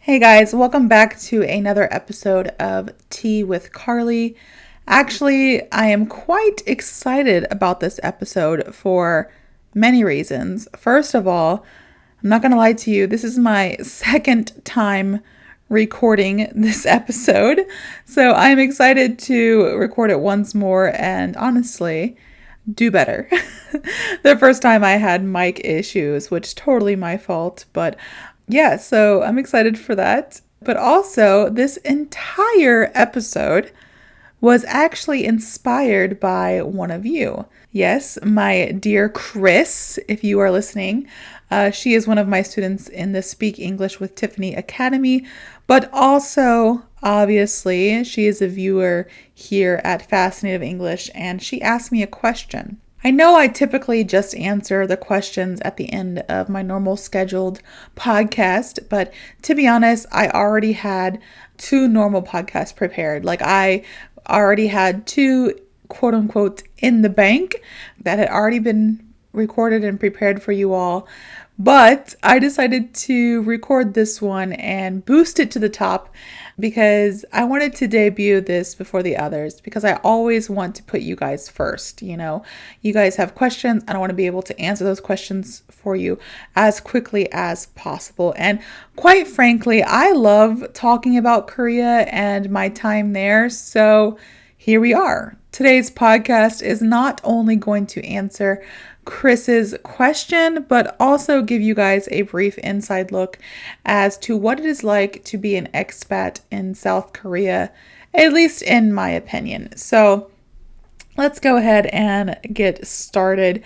Hey guys, welcome back to another episode of Tea with Carley. Actually, I am quite excited about this episode for many reasons. First of all, I'm not going to lie to you, this is my second time recording this episode. So I'm excited to record it once more and honestly, do better. The first time I had mic issues, which is totally my fault, but yeah, so I'm excited for that. But also, this entire episode was actually inspired by one of you. Yes, my dear Chris, if you are listening. She is one of my students in the Speak English with Tiffany Academy, but also, obviously, she is a viewer here at FasciNATIVE English, and she asked me a question. I know I typically just answer the questions at the end of my normal scheduled podcast, but to be honest, I already had two normal podcasts prepared. Like I already had two quote unquote in the bank that had already been recorded and prepared for you all. But I decided to record this one and boost it to the top because I wanted to debut this before the others because I always want to put you guys first. You guys have questions and I want to be able to answer those questions for you as quickly as possible. And quite frankly, I love talking about Korea and my time there. So here we are. Today's podcast is not only going to answer Chris's question, but also give you guys a brief inside look as to what it is like to be an expat in South Korea, at least in my opinion. So let's go ahead and get started.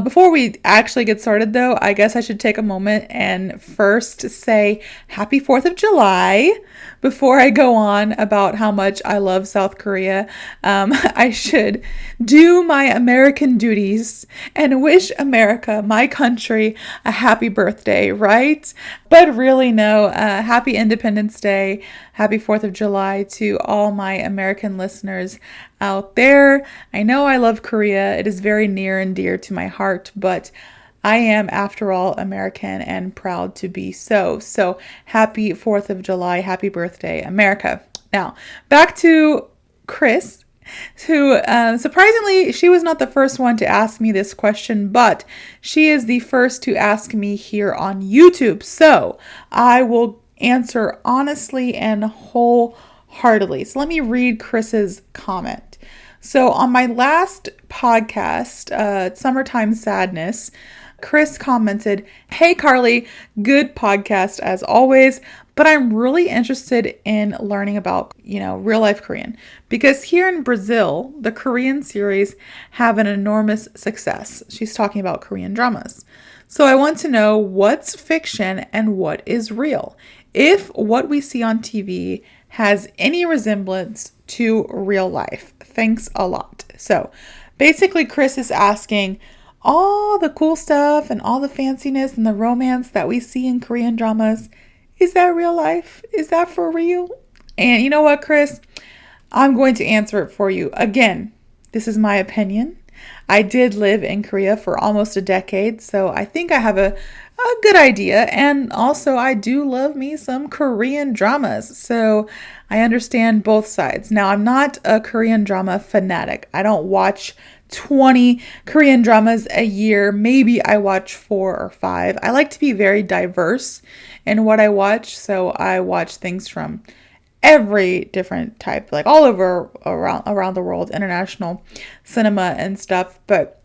Before we actually get started, though, I guess I should take a moment and first say Happy 4th of July before I go on about how much I love South Korea. I should do my American duties and wish America, my country, a happy birthday, right? But really, no, happy Independence Day, happy 4th of July to all my American listeners out there. I know I love Korea. It is very near and dear to my heart, but I am, after all, American and proud to be so. So happy 4th of July. Happy birthday, America. Now, back to Chris, who surprisingly, she was not the first one to ask me this question, but she is the first to ask me here on YouTube. So I will answer honestly and wholeheartedly. So let me read Chris's comment. So on my last podcast, Summertime Sadness, Chris commented, "Hey Carley, good podcast as always, but I'm really interested in learning about, real life Korean because here in Brazil, the Korean series have an enormous success." She's talking about Korean dramas. "So I want to know what's fiction and what is real. If what we see on TV has any resemblance to real life. Thanks a lot." So basically, Chris is asking all the cool stuff and all the fanciness and the romance that we see in Korean dramas. Is that real life? Is that for real? And you know what, Chris? I'm going to answer it for you. Again, this is my opinion. I did live in Korea for almost a decade, so I think I have a good idea. And also, I do love me some Korean dramas, so I understand both sides. Now, I'm not a Korean drama fanatic. I don't watch 20 Korean dramas a year. Maybe I watch 4 or 5. I like to be very diverse in what I watch, so I watch things from every different type, like all over around the world, international cinema and stuff. But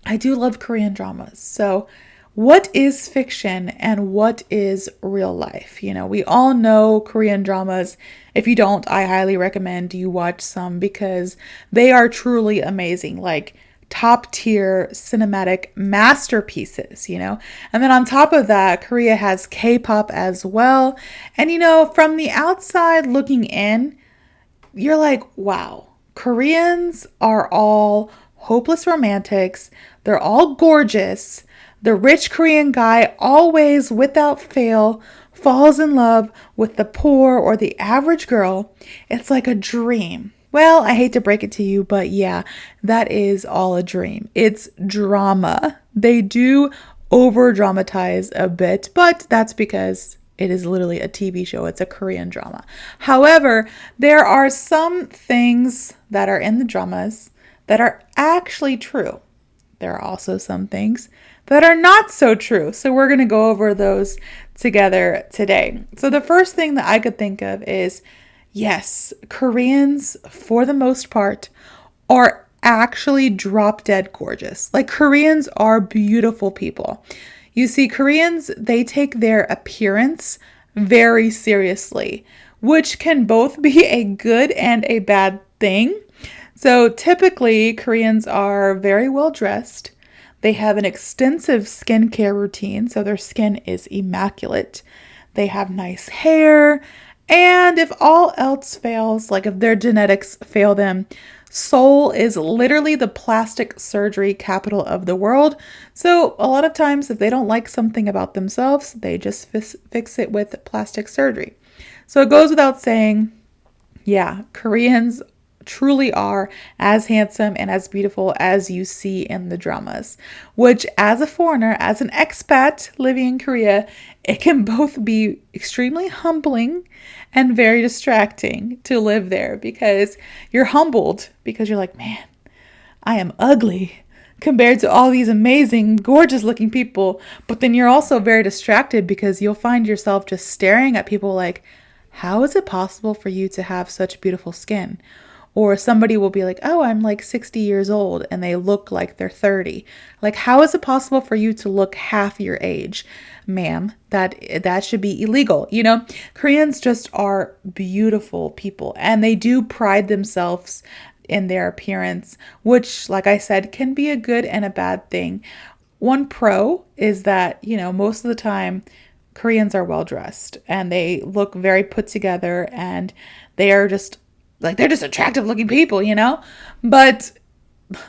I do love Korean dramas. So what is fiction and what is real life? We all know Korean dramas. If you don't, I highly recommend you watch some because they are truly amazing. Like top tier cinematic masterpieces, And then on top of that, Korea has K-pop as well. And, from the outside looking in, you're like, wow, Koreans are all hopeless romantics. They're all gorgeous. The rich Korean guy always, without fail, falls in love with the poor or the average girl. It's like a dream. Well, I hate to break it to you, but yeah, that is all a dream. It's drama. They do over dramatize a bit, but that's because it is literally a TV show. It's a Korean drama. However, there are some things that are in the dramas that are actually true. There are also some things that are not so true. So we're going to go over those together today. So the first thing that I could think of is, yes, Koreans, for the most part, are actually drop dead gorgeous. Like, Koreans are beautiful people. You see, Koreans, they take their appearance very seriously, which can both be a good and a bad thing. So typically, Koreans are very well dressed. They have an extensive skincare routine, so their skin is immaculate. They have nice hair, and if all else fails, like if their genetics fail them, Seoul is literally the plastic surgery capital of the world. So a lot of times, if they don't like something about themselves, they just fix it with plastic surgery. So it goes without saying, yeah, Koreans truly are as handsome and as beautiful as you see in the dramas, which, as a foreigner, as an expat living in Korea, it can both be extremely humbling and very distracting to live there, because you're humbled because you're like, man, I am ugly compared to all these amazing, gorgeous looking people. But then you're also very distracted because you'll find yourself just staring at people like, how is it possible for you to have such beautiful skin? Or somebody will be like, oh, I'm like 60 years old, and they look like they're 30. Like, how is it possible for you to look half your age? Ma'am, that should be illegal. You know, Koreans just are beautiful people, and they do pride themselves in their appearance, which, like I said, can be a good and a bad thing. One pro is that, you know, most of the time Koreans are well dressed and they look very put together, and they are just like, they're just attractive looking people, you know? But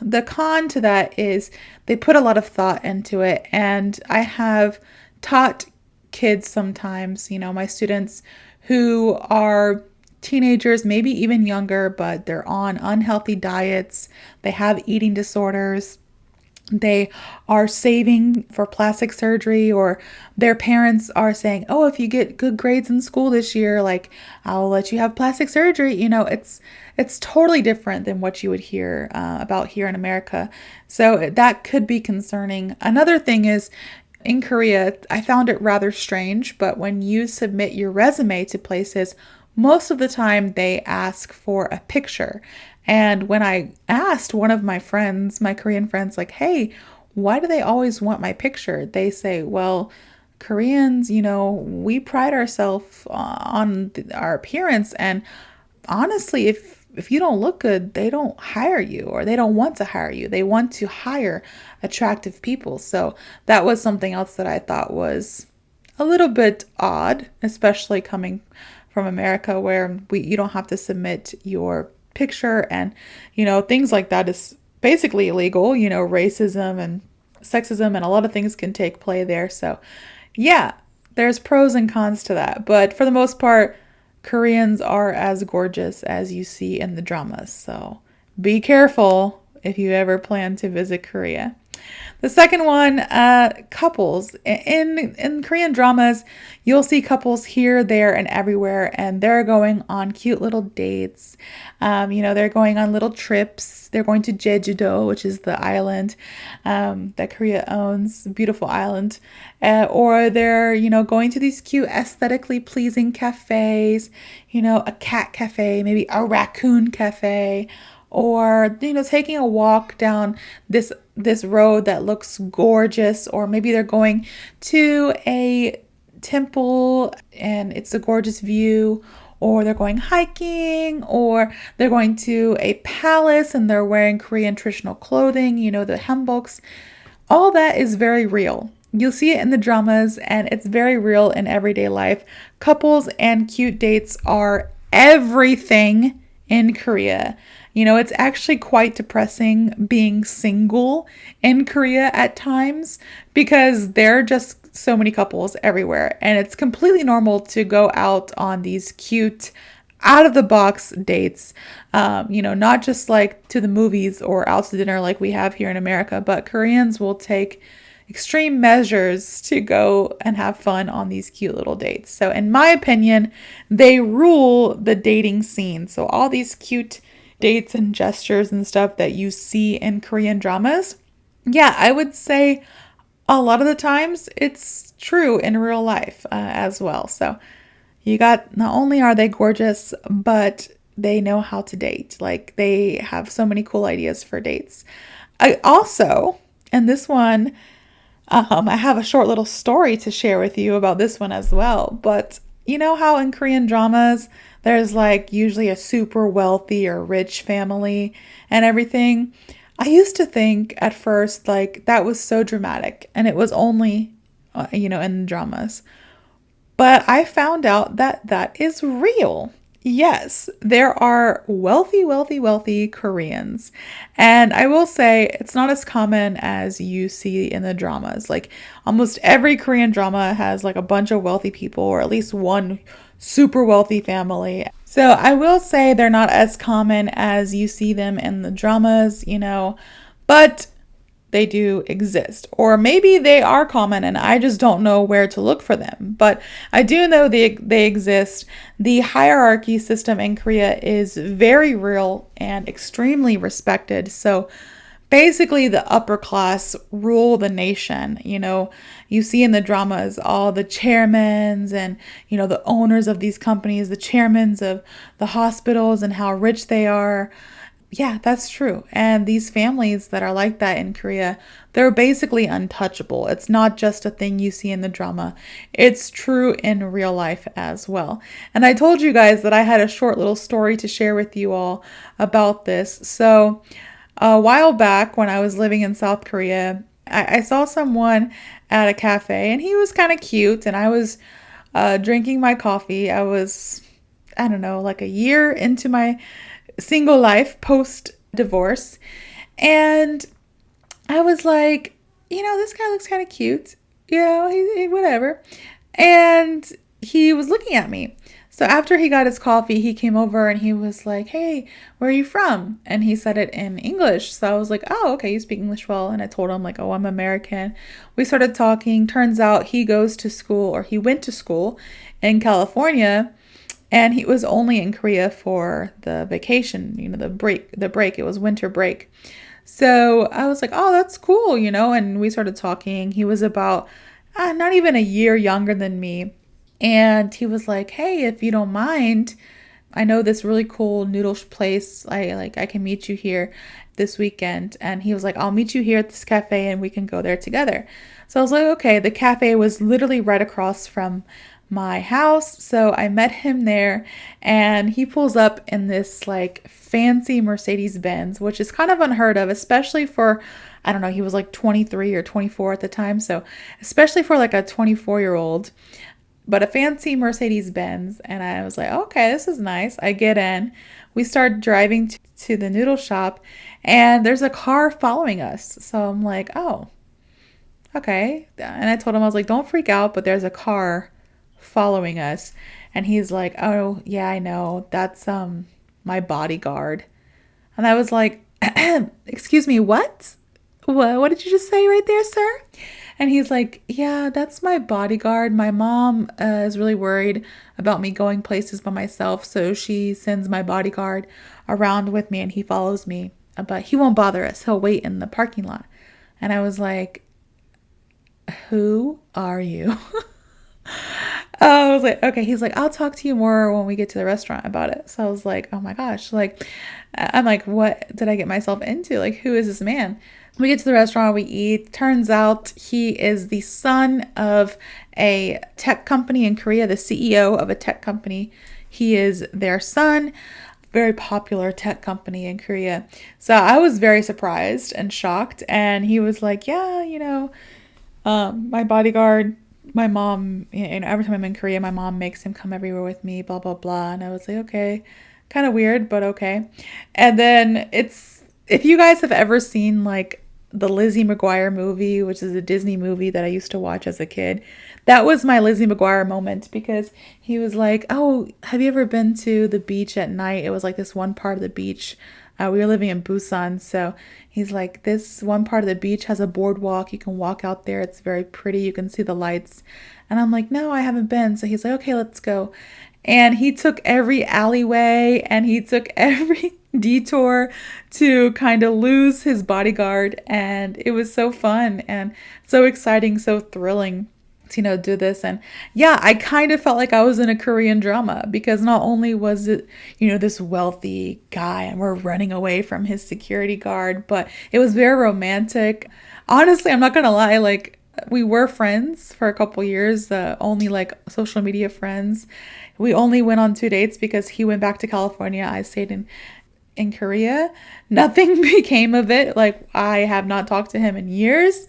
the con to that is they put a lot of thought into it. And I have taught kids sometimes, you know, my students who are teenagers, maybe even younger, but they're on unhealthy diets. They have eating disorders. They are saving for plastic surgery, or their parents are saying, oh, if you get good grades in school this year, like, I'll let you have plastic surgery. You know, it's totally different than what you would hear about here in America. So that could be concerning. Another thing is, in Korea, I found it rather strange, but when you submit your resume to places, most of the time they ask for a picture. And when I asked one of my friends, my Korean friends, like, hey, why do they always want my picture? They say, well, Koreans, you know, we pride ourselves on our appearance. And honestly, if you don't look good, they don't hire you, or they don't want to hire you. They want to hire attractive people. So that was something else that I thought was a little bit odd, especially coming from America, where you don't have to submit your picture, and, you know, things like that is basically illegal. You know, racism and sexism and a lot of things can take play there. So yeah, there's pros and cons to that. But for the most part, Koreans are as gorgeous as you see in the dramas. So be careful if you ever plan to visit Korea. The second one, couples. In Korean dramas, you'll see couples here, there, and everywhere, and they're going on cute little dates. You know, they're going on little trips. They're going to Jeju-do, which is the island that Korea owns, beautiful island. Or they're, you know, going to these cute, aesthetically pleasing cafes, you know, a cat cafe, maybe a raccoon cafe, or, you know, taking a walk down this road that looks gorgeous, or maybe they're going to a temple and it's a gorgeous view, or they're going hiking, or they're going to a palace and they're wearing Korean traditional clothing, you know, the hanboks. All that is very real. You'll see it in the dramas, and it's very real in everyday life. Couples and cute dates are everything in Korea. You know, it's actually quite depressing being single in Korea at times, because there are just so many couples everywhere, and it's completely normal to go out on these cute, out of the box dates. You know, not just like to the movies or out to dinner like we have here in America, but Koreans will take, extreme measures to go and have fun on these cute little dates. So in my opinion, they rule the dating scene. So all these cute dates and gestures and stuff that you see in Korean dramas, yeah, I would say a lot of the times it's true in real life as well. So you got, not only are they gorgeous, but they know how to date. Like they have so many cool ideas for dates. I also, and this one, I have a short little story to share with you about this one as well. But you know how in Korean dramas, there's like usually a super wealthy or rich family and everything. I used to think at first like that was so dramatic and it was only, in dramas. But I found out that that is real. Yes, there are wealthy, wealthy, wealthy Koreans. And I will say it's not as common as you see in the dramas. Like almost every Korean drama has like a bunch of wealthy people or at least one super wealthy family. So I will say they're not as common as you see them in the dramas, but they do exist. Or maybe they are common and I just don't know where to look for them. But I do know they exist. The hierarchy system in Korea is very real and extremely respected. So basically the upper class rule the nation. You see in the dramas all the chairmans and, the owners of these companies, the chairmans of the hospitals and how rich they are. Yeah, that's true. And these families that are like that in Korea, they're basically untouchable. It's not just a thing you see in the drama. It's true in real life as well. And I told you guys that I had a short little story to share with you all about this. So a while back when I was living in South Korea, I saw someone at a cafe and he was kind of cute and I was drinking my coffee. I don't know, like a year into my single life post divorce. And I was like, this guy looks kind of cute, whatever. And he was looking at me. So after he got his coffee, he came over and he was like, "Hey, where are you from?" And he said it in English. So I was like, "Oh, okay, you speak English well." And I told him like, "Oh, I'm American." We started talking. Turns out he went to school in California. And he was only in Korea for the vacation, the break. It was winter break. So I was like, oh, that's cool, and we started talking. He was about not even a year younger than me. And he was like, hey, if you don't mind, I know this really cool noodle place. I can meet you here this weekend. And he was like, I'll meet you here at this cafe and we can go there together. So I was like, okay. The cafe was literally right across from my house. So I met him there and he pulls up in this like fancy Mercedes Benz, which is kind of unheard of, especially for, I don't know, he was like 23 or 24 at the time. So especially for like a 24-year-old, but a fancy Mercedes Benz. And I was like, okay, this is nice. I get in, we start driving to the noodle shop and there's a car following us. So I'm like, oh, okay. And I told him, I was like, don't freak out, but there's a car following us. And he's like, oh yeah, I know, that's my bodyguard. And I was like, excuse me, what did you just say right there, sir? And he's like, yeah, that's my bodyguard. My mom is really worried about me going places by myself, so she sends my bodyguard around with me and he follows me, but he won't bother us, he'll wait in the parking lot. And I was like, who are you? I was like, okay. He's like, I'll talk to you more when we get to the restaurant about it. So I was like, oh my gosh. Like, I'm like, what did I get myself into? Like, who is this man? We get to the restaurant, we eat. Turns out he is the son of a tech company in Korea, the CEO of a tech company. He is their son, very popular tech company in Korea. So I was very surprised and shocked. And he was like, yeah, my bodyguard, my mom, every time I'm in Korea, my mom makes him come everywhere with me, blah, blah, blah. And I was like, okay, kind of weird, but okay. And then if you guys have ever seen like the Lizzie McGuire movie, which is a Disney movie that I used to watch as a kid, that was my Lizzie McGuire moment, because he was like, oh, have you ever been to the beach at night? It was like this one part of the beach We were living in Busan, so he's like, this one part of the beach has a boardwalk. You can walk out there. It's very pretty. You can see the lights. And I'm like, no, I haven't been. So he's like, okay, let's go. And he took every alleyway and he took every detour to kind of lose his bodyguard. And it was so fun and so exciting, so thrilling to, do this. And yeah, I kind of felt like I was in a Korean drama because not only was it, this wealthy guy and we're running away from his security guard, but it was very romantic. Honestly, I'm not gonna lie, like we were friends for a couple years, only like social media friends. We only went on 2 dates because he went back to California. I stayed in Korea. Nothing became of it. Like I have not talked to him in years,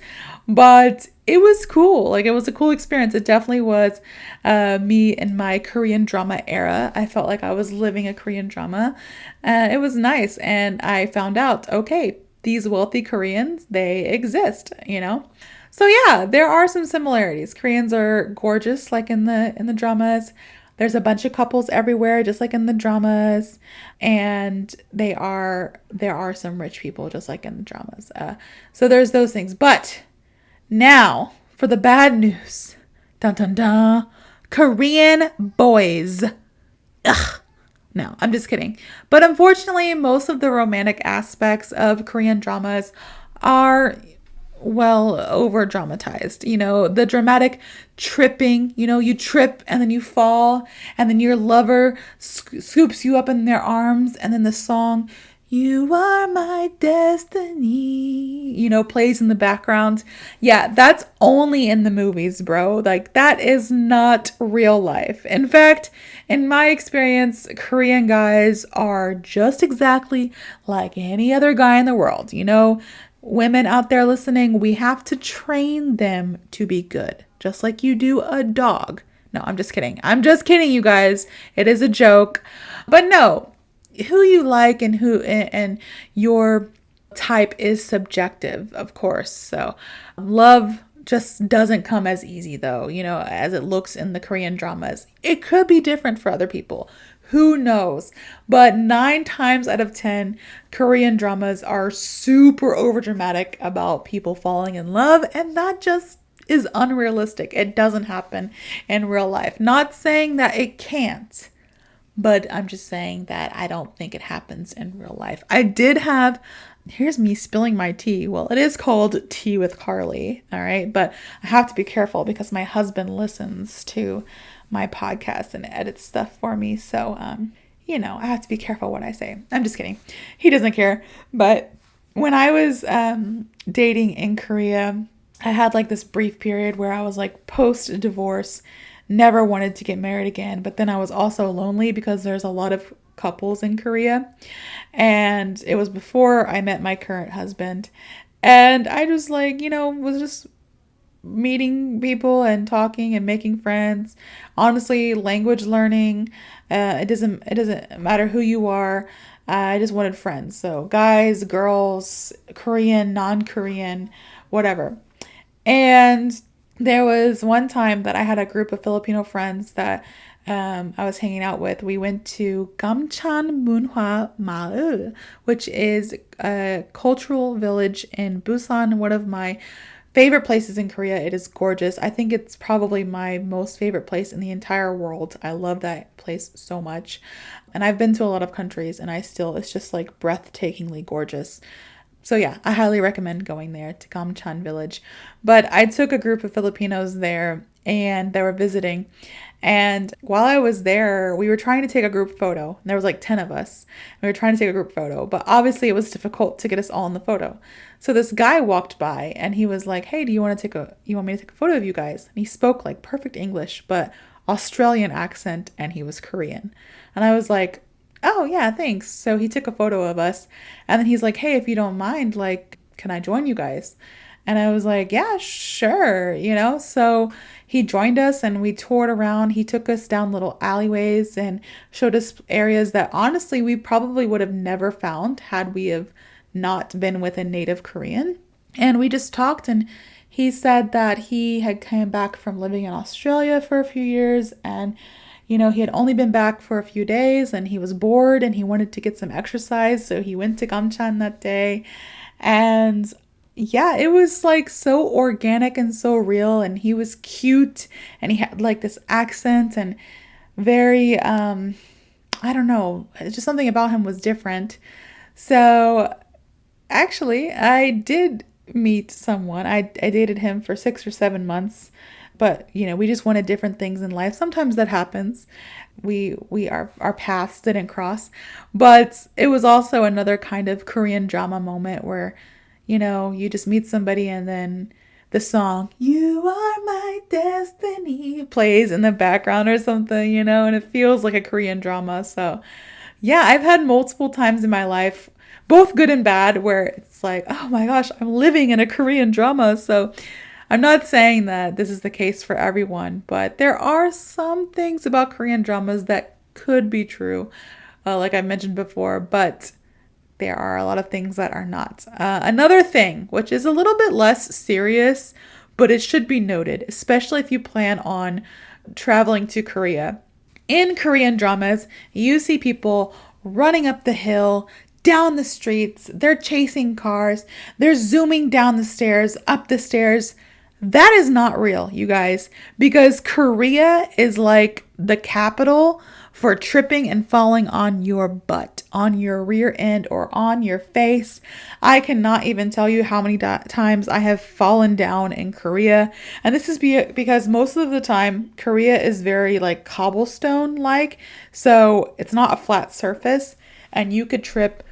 but it was cool. Like it was a cool experience. It definitely was me in my Korean drama era. I felt like I was living a Korean drama. It was nice. And I found out, okay, these wealthy Koreans, they exist, So yeah, there are some similarities. Koreans are gorgeous, like in the dramas. There's a bunch of couples everywhere, just like in the dramas, and there are some rich people, just like in the dramas. So there's those things. But now for the bad news, dun dun dun, Korean boys. Ugh. No, I'm just kidding. But unfortunately, most of the romantic aspects of Korean dramas are over dramatized. The dramatic tripping, you trip and then you fall and then your lover scoops you up in their arms and then the song, "You Are My Destiny," plays in the background. Yeah, that's only in the movies, bro. Like that is not real life. In fact, in my experience, Korean guys are just exactly like any other guy in the world, Women out there listening, we have to train them to be good, just like you do a dog. No, I'm just kidding. I'm just kidding, you guys. It is a joke. But no, who you like and your type is subjective, of course. So love just doesn't come as easy though, as it looks in the Korean dramas. It could be different for other people. Who knows? But 9 times out of 10, Korean dramas are super overdramatic about people falling in love, and that just is unrealistic. It doesn't happen in real life. Not saying that it can't, but I'm just saying that I don't think it happens in real life. Here's me spilling my tea. Well, it is called Tea with Carley, all right? But I have to be careful because my husband listens to my podcast and edits stuff for me. So, I have to be careful what I say. I'm just kidding. He doesn't care. But when I was dating in Korea, I had like this brief period where I was like post-divorce, never wanted to get married again. But then I was also lonely because there's a lot of couples in Korea. And it was before I met my current husband. And I just was just meeting people and talking and making friends. Honestly, language learning, it doesn't matter who you are. I just wanted friends. So guys, girls, Korean, non-Korean, whatever. And there was one time that I had a group of Filipino friends that I was hanging out with. We went to Gamcheon Munhwa Maul, which is a cultural village in Busan, one of my favorite places in Korea. It is gorgeous. I think it's probably my most favorite place in the entire world. I love that place so much. And I've been to a lot of countries and it's just like breathtakingly gorgeous. So yeah, I highly recommend going there to Gamcheon village. But I took a group of Filipinos there and they were visiting. And while I was there, we were trying to take a group photo. There was like 10 of us. We were trying to take a group photo, but obviously it was difficult to get us all in the photo. So this guy walked by and he was like, "Hey, you want me to take a photo of you guys?" And he spoke like perfect English, but Australian accent, and he was Korean. And I was like, "Oh yeah, thanks." So he took a photo of us and then he's like, "Hey, if you don't mind, like, can I join you guys?" And I was like, "Yeah, sure." So he joined us and we toured around. He took us down little alleyways and showed us areas that honestly we probably would have never found had we have not been with a native Korean. And we just talked, and he said that he had come back from living in Australia for a few years, and he had only been back for a few days and he was bored and he wanted to get some exercise. So he went to Gamchan that day. And yeah, it was like so organic and so real. And he was cute and he had like this accent and very, I don't know, it's just something about him was different. So actually, I did meet someone. I dated him for 6 or 7 months, but we just wanted different things in life. Sometimes that happens. Our paths didn't cross, but it was also another kind of Korean drama moment where, you just meet somebody and then the song "You Are My Destiny" plays in the background or something, and it feels like a Korean drama. So yeah, I've had multiple times in my life, both good and bad, where it's like, oh my gosh, I'm living in a Korean drama. So I'm not saying that this is the case for everyone, but there are some things about Korean dramas that could be true, like I mentioned before, but there are a lot of things that are not. Another thing, which is a little bit less serious, but it should be noted, especially if you plan on traveling to Korea. In Korean dramas, you see people running up the hill, down the streets, they're chasing cars, they're zooming down the stairs, up the stairs. That is not real, you guys, because Korea is like the capital for tripping and falling on your butt, on your rear end, or on your face. I cannot even tell you how many times I have fallen down in Korea. And this is because most of the time, Korea is very like cobblestone like. So it's not a flat surface and you could trip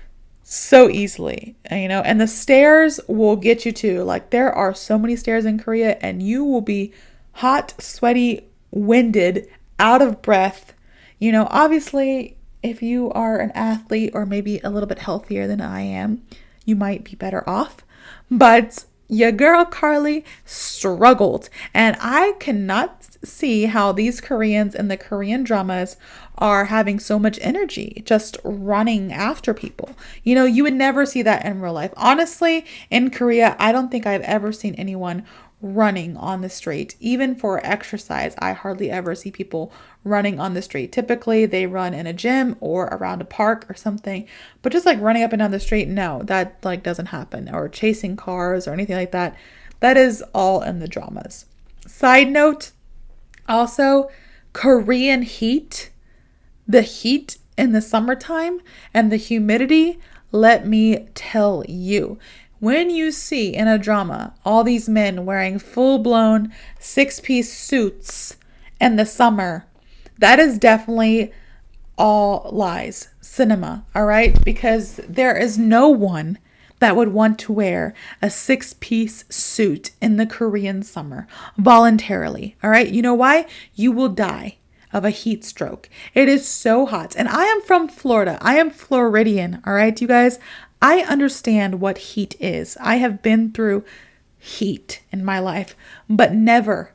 so easily, and the stairs will get you too. Like there are so many stairs in Korea and you will be hot, sweaty, winded, out of breath. Obviously, if you are an athlete or maybe a little bit healthier than I am, you might be better off. But your girl Carley struggled, and I cannot see how these Koreans in the Korean dramas are having so much energy just running after people. You would never see that in real life. Honestly, in Korea, I don't think I've ever seen anyone running on the street. Even for exercise, I hardly ever see people running on the street. Typically, they run in a gym or around a park or something, but just like running up and down the street, no, that like doesn't happen. Or chasing cars or anything like that. That is all in the dramas. Side note, also, Korean heat, the heat in the summertime and the humidity, let me tell you, when you see in a drama all these men wearing full-blown 6-piece suits in the summer, that is definitely all lies. Cinema, all right? Because there is no one that would want to wear a 6-piece suit in the Korean summer voluntarily, all right? You know why? You will die of a heat stroke. It is so hot. And I am from Florida. I am Floridian, all right, you guys? I understand what heat is. I have been through heat in my life, but never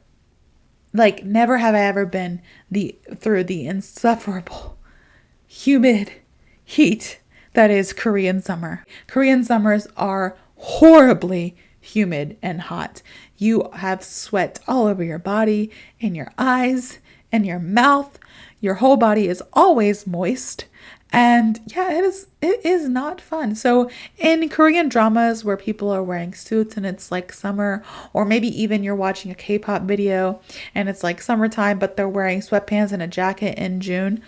have I ever been through the insufferable, humid heat that is Korean summer. Korean summers are horribly humid and hot. You have sweat all over your body, in your eyes, in your mouth. Your whole body is always moist. And yeah, it is not fun. So in Korean dramas where people are wearing suits and it's like summer, or maybe even you're watching a K-pop video and it's like summertime, but they're wearing sweatpants and a jacket in June,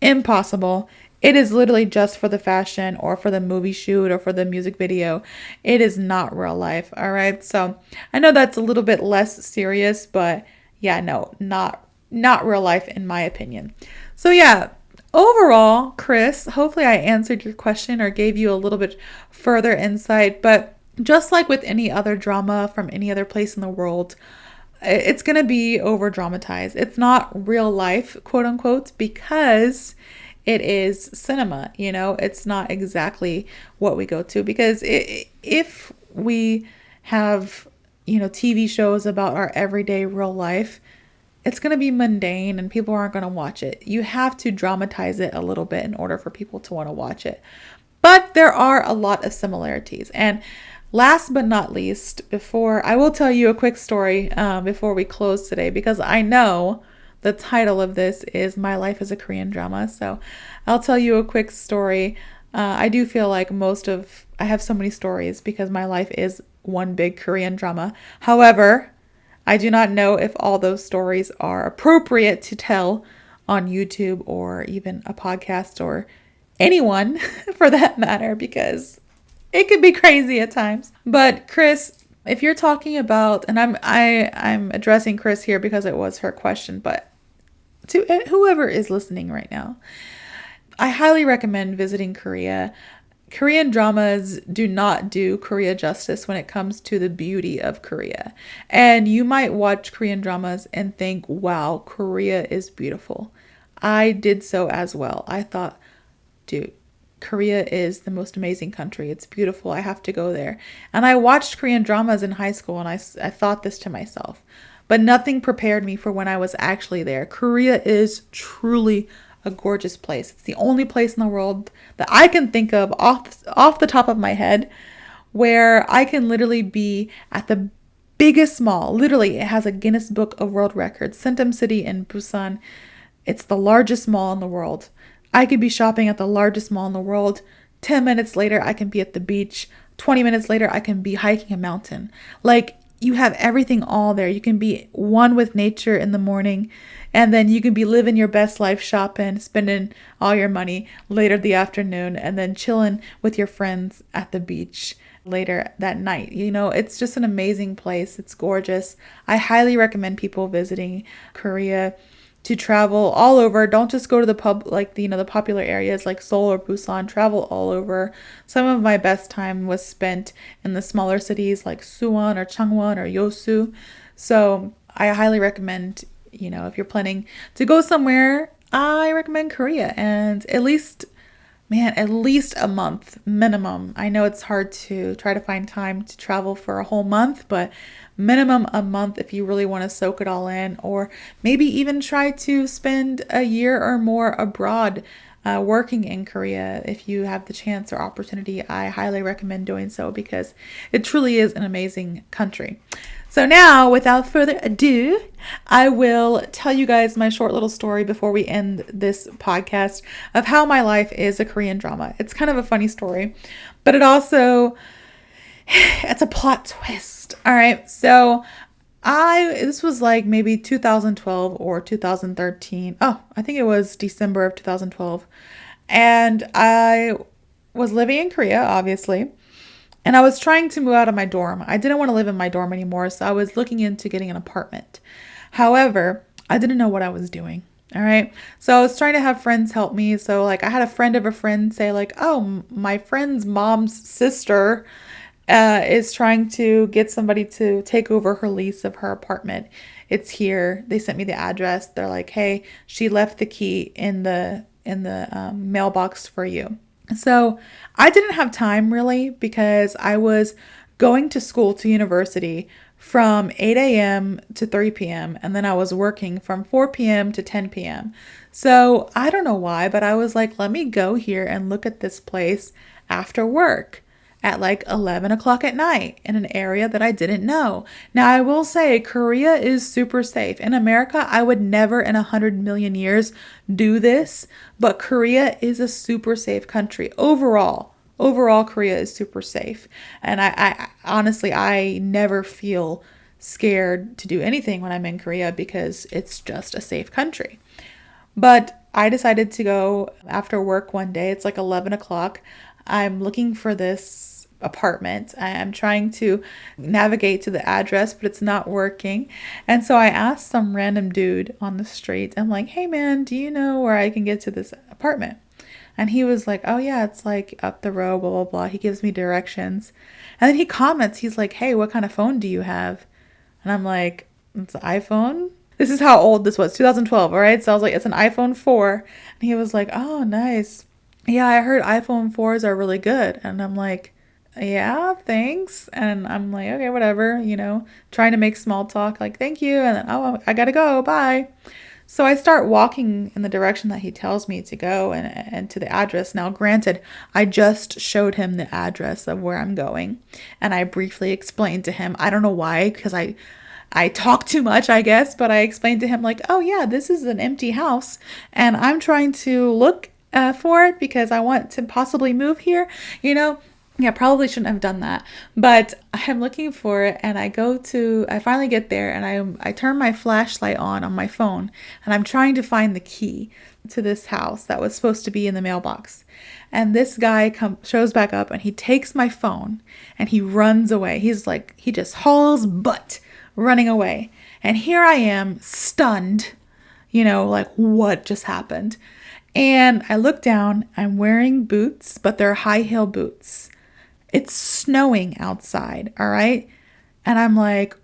impossible. It is literally just for the fashion or for the movie shoot or for the music video. It is not real life. All right. So I know that's a little bit less serious, but yeah, no, not real life in my opinion. So yeah. Overall, Chris, hopefully I answered your question or gave you a little bit further insight, but just like with any other drama from any other place in the world, it's going to be over dramatized. It's not real life, quote unquote, because it is cinema, it's not exactly what we go to, because if we have, TV shows about our everyday real life, it's going to be mundane and people aren't going to watch it. You have to dramatize it a little bit in order for people to want to watch it. But there are a lot of similarities. And last but not least, I will tell you a quick story before we close today, because I know the title of this is My Life as a Korean Drama. So I'll tell you a quick story. I do feel like I have so many stories because my life is one big Korean drama. However, I do not know if all those stories are appropriate to tell on YouTube or even a podcast or anyone for that matter, because it could be crazy at times. But Chris, if you're talking about, and I'm addressing Chris here because it was her question, but to whoever is listening right now, I highly recommend visiting Korea. Korean dramas do not do Korea justice when it comes to the beauty of Korea. And you might watch Korean dramas and think, wow, Korea is beautiful. I did so as well. I thought, dude, Korea is the most amazing country. It's beautiful. I have to go there. And I watched Korean dramas in high school and I thought this to myself. But nothing prepared me for when I was actually there. Korea is truly a gorgeous place. It's the only place in the world that I can think of off the top of my head where I can literally be at the biggest mall. Literally, it has a Guinness Book of World Records. Sentam City in Busan. It's the largest mall in the world. I could be shopping at the largest mall in the world. 10 minutes later, I can be at the beach. 20 minutes later, I can be hiking a mountain. Like, you have everything all there. You can be one with nature in the morning, and then you can be living your best life shopping, spending all your money later the afternoon, and then chilling with your friends at the beach later that night. You know, it's just an amazing place. It's gorgeous. I highly recommend people visiting Korea to travel all over. Don't just go to the the popular areas like Seoul or Busan. Travel all over. Some of my best time was spent in the smaller cities like Suwon or Changwon or Yosu. So I highly recommend, if you're planning to go somewhere, I recommend Korea. And at least a month minimum. I know it's hard to try to find time to travel for a whole month, but minimum a month if you really want to soak it all in, or maybe even try to spend a year or more abroad working in Korea. If you have the chance or opportunity, I highly recommend doing so because it truly is an amazing country. So now, without further ado, I will tell you guys my short little story before we end this podcast of how my life is a Korean drama. It's kind of a funny story, but it's a plot twist. All right. So this was like maybe 2012 or 2013. Oh, I think it was December of 2012. And I was living in Korea, obviously. And I was trying to move out of my dorm. I didn't want to live in my dorm anymore, so I was looking into getting an apartment. However, I didn't know what I was doing. All right. So I was trying to have friends help me. So like I had a friend of a friend say like, oh, my friend's mom's sister is trying to get somebody to take over her lease of her apartment. It's here. They sent me the address. They're like, hey, she left the key in the mailbox for you. So I didn't have time really because I was going to school to university from 8 a.m. to 3 p.m. and then I was working from 4 p.m. to 10 p.m. So I don't know why, but I was like, let me go here and look at this place after work at like 11 o'clock at night in an area that I didn't know. Now, I will say Korea is super safe. In America, I would never in 100 million years do this, but Korea is a super safe country. Overall, Korea is super safe. And I honestly, I never feel scared to do anything when I'm in Korea because it's just a safe country. But I decided to go after work one day. It's like 11 o'clock. I'm looking for this apartment. I'm trying to navigate to the address, but it's not working. And so I asked some random dude on the street, I'm like, hey man, do you know where I can get to this apartment? And he was like, oh yeah, it's like up the road, blah, blah, blah. He gives me directions. And then he comments, he's like, hey, what kind of phone do you have? And I'm like, it's an iPhone? This is how old this was, 2012, all right? So I was like, it's an iPhone 4. And he was like, oh, nice. Yeah, I heard iPhone 4s are really good. And I'm like, yeah, thanks. And I'm like, okay, whatever, trying to make small talk, like, thank you. And then, oh, I gotta go, bye. So I start walking in the direction that he tells me to go and to the address. Now, granted, I just showed him the address of where I'm going. And I briefly explained to him, I don't know why, because I talk too much, I guess, but I explained to him like, oh yeah, this is an empty house and I'm trying to look for it because I want to possibly move here, you know? Yeah, probably shouldn't have done that, but I'm looking for it and I finally get there and I turn my flashlight on my phone and I'm trying to find the key to this house that was supposed to be in the mailbox. And this guy shows back up and he takes my phone and he runs away. He just hauls butt running away. And here I am stunned, like what just happened? And I look down, I'm wearing boots, but they're high heel boots. It's snowing outside, all right? And I'm like,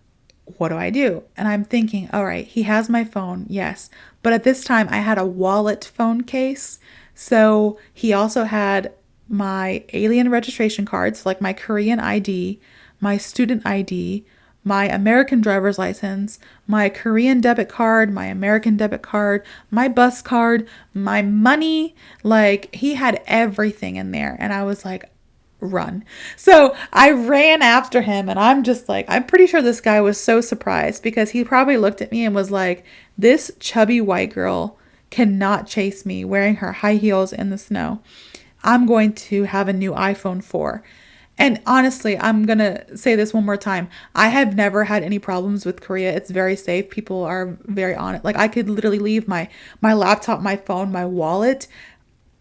what do I do? And I'm thinking, all right, he has my phone, yes. But at this time, I had a wallet phone case. So he also had my alien registration cards, like my Korean ID, my student ID, my American driver's license, my Korean debit card, my American debit card, my bus card, my money. Like, he had everything in there. And I was like, run. So I ran after him and I'm just like, I'm pretty sure this guy was so surprised because he probably looked at me and was like, this chubby white girl cannot chase me wearing her high heels in the snow. I'm going to have a new iPhone 4. And honestly, I'm going to say this one more time. I have never had any problems with Korea. It's very safe. People are very on it. Like, I could literally leave my laptop, my phone, my wallet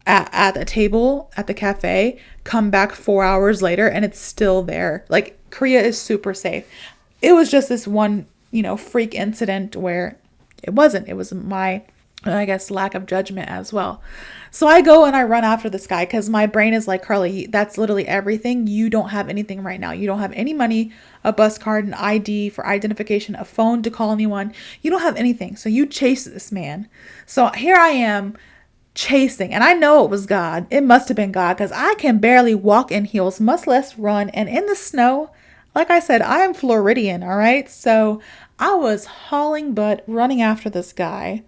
at a table at the cafe, come back 4 hours later and it's still there. Like, Korea is super safe. It was just this one, freak incident where it wasn't. It was my, I guess, lack of judgment as well. So I go and I run after this guy because my brain is like, Carly, that's literally everything. You don't have anything right now. You don't have any money, a bus card, an ID for identification, a phone to call anyone. You don't have anything. So you chase this man. So here I am chasing, and I know it was God. It must have been God because I can barely walk in heels, much less run. And in the snow, like I said, I am Floridian, all right? So I was hauling butt, running after this guy,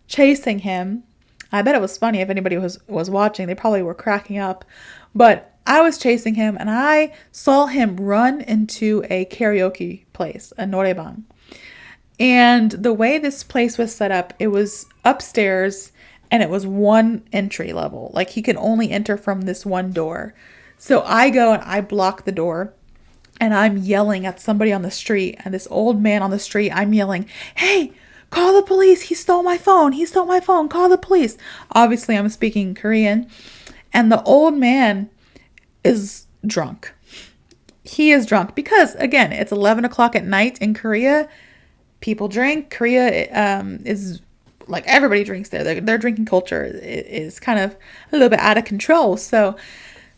chasing him. I bet it was funny if anybody was watching. They probably were cracking up. But I was chasing him, and I saw him run into a karaoke place, a noraebang. And the way this place was set up, it was upstairs, and it was one entry level. Like, he could only enter from this one door. So I go and I block the door. And I'm yelling at somebody on the street. And this old man on the street, I'm yelling, hey, call the police. He stole my phone. He stole my phone. Call the police. Obviously, I'm speaking Korean. And the old man is drunk. He is drunk because, again, it's 11 o'clock at night in Korea. People drink. Korea is like, everybody drinks there. Their drinking culture is kind of a little bit out of control. So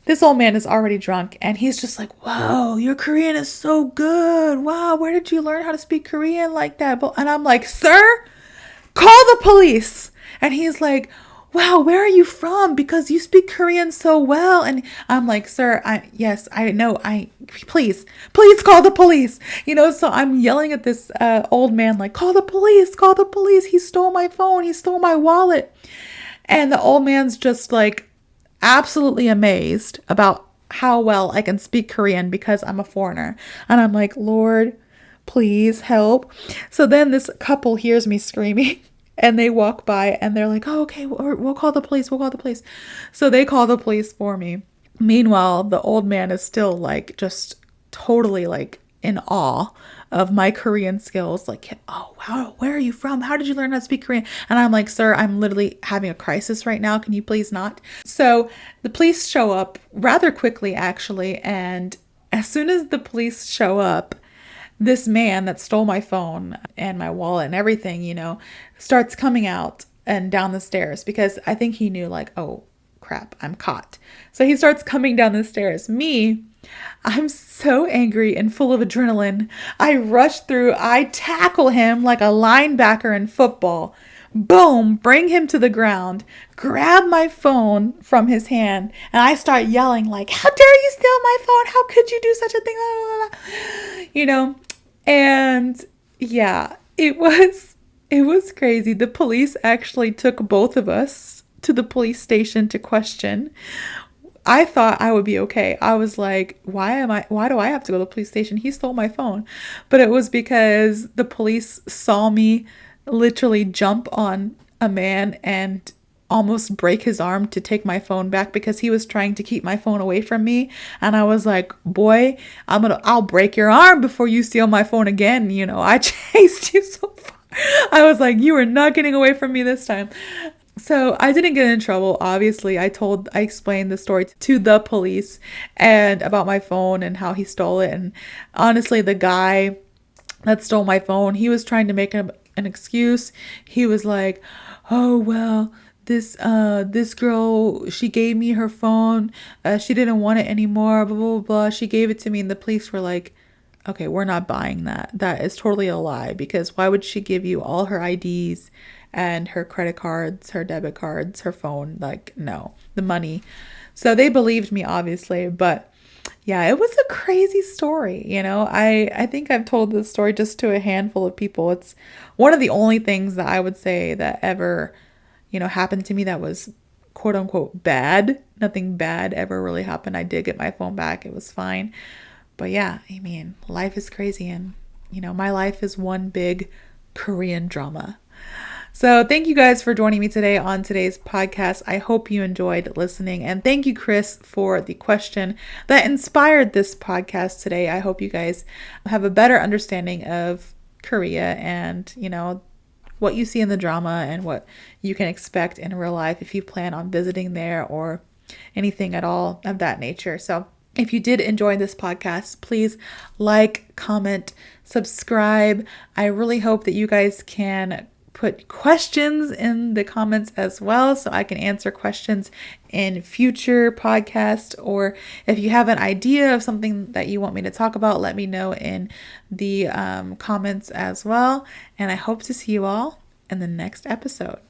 this old man is already drunk and he's just like, whoa, your Korean is so good. Wow, where did you learn how to speak Korean like that? And I'm like, sir, call the police. And he's like, wow, where are you from? Because you speak Korean so well. And I'm like, sir, yes, I know. Please call the police. So I'm yelling at this old man, like, call the police. He stole my phone. He stole my wallet. And the old man's just like absolutely amazed about how well I can speak Korean because I'm a foreigner. And I'm like, Lord, please help. So then this couple hears me screaming. And they walk by and they're like, oh, okay, we'll call the police. So they call the police for me. Meanwhile, the old man is still like just totally like in awe of my Korean skills. Like, oh, wow, where are you from? How did you learn how to speak Korean? And I'm like, sir, I'm literally having a crisis right now. Can you please not? So the police show up rather quickly, actually. And as soon as the police show up, this man that stole my phone and my wallet and everything, starts coming out and down the stairs because I think he knew like, oh crap, I'm caught. So he starts coming down the stairs. I'm so angry and full of adrenaline. I rush through, I tackle him like a linebacker in football. Boom, bring him to the ground, grab my phone from his hand, and I start yelling like, how dare you steal my phone? How could you do such a thing? And yeah, it was crazy. The police actually took both of us to the police station to question. I thought I would be okay. I was like, why do I have to go to the police station? He stole my phone. But it was because the police saw me literally jump on a man and almost break his arm to take my phone back because he was trying to keep my phone away from me. And I was like, boy, I'll break your arm before you steal my phone again. I chased you so far. I was like, you are not getting away from me this time. So I didn't get in trouble. Obviously, I explained the story to the police and about my phone and how he stole it. And honestly, the guy that stole my phone, he was trying to make an excuse. He was like, "Oh well, this girl, she gave me her phone. She didn't want it anymore. Blah blah blah. She gave it to me." And the police were like, "Okay, we're not buying that. That is totally a lie, because why would she give you all her IDs and her credit cards, her debit cards, her phone? Like, no, the money." So they believed me, obviously, but yeah, it was a crazy story. I think I've told this story just to a handful of people. It's one of the only things that I would say that ever, happened to me that was quote unquote bad. Nothing bad ever really happened. I did get my phone back. It was fine. But yeah, I mean, life is crazy, and my life is one big Korean drama. So thank you guys for joining me today on today's podcast. I hope you enjoyed listening, and thank you, Chris, for the question that inspired this podcast today. I hope you guys have a better understanding of Korea and, what you see in the drama and what you can expect in real life if you plan on visiting there or anything at all of that nature. So if you did enjoy this podcast, please like, comment, subscribe. I really hope that you guys can put questions in the comments as well, so I can answer questions in future podcasts. Or if you have an idea of something that you want me to talk about, let me know in the comments as well. And I hope to see you all in the next episode.